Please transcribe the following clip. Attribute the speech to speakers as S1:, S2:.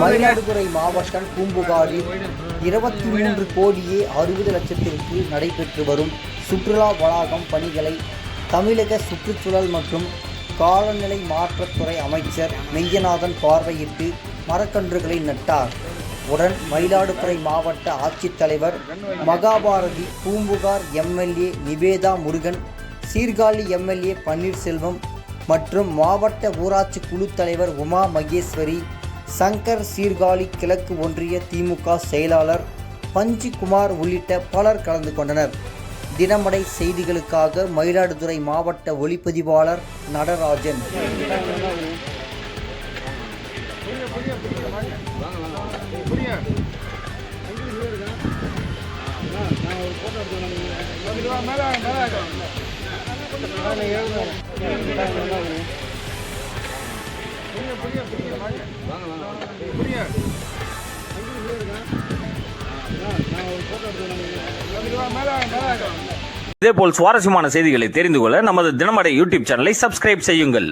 S1: மயிலாடுதுறை மாவட்டம் பூம்புகாரில் 23 கோடியே 60 லட்சத்திற்கு நடைபெற்று வரும் சுற்றுலா வளாகம் பணிகளை தமிழக சுற்றுச்சூழல் மற்றும் காலநிலை மாற்றத்துறை அமைச்சர் மெய்யநாதன் பார்வையிட்டு மரக்கன்றுகளை நட்டார். உடன் மயிலாடுதுறை மாவட்ட ஆட்சித்தலைவர் மகாபாரதி, பூம்புகார் எம்எல்ஏ நிவேதா முருகன், சீர்காழி எம்எல்ஏ பன்னீர்செல்வம் மற்றும் மாவட்ட ஊராட்சி குழு தலைவர் உமா மகேஸ்வரி, சங்கர், சீர்காழி கிழக்கு ஒன்றிய திமுக செயலாளர் பஞ்சிகுமார் உள்ளிட்ட பலர் கலந்து கொண்டனர். தினமடை செய்திகளுக்காக மயிலாடுதுறை மாவட்ட ஒளிப்பதிவாளர் நடராஜன்.
S2: இதேபோல் சுவாரஸ்யமான செய்திகளை தெரிந்து கொள்ள நமது தினமடை யூடியூப் சேனலை சப்ஸ்கிரைப் செய்யுங்கள்.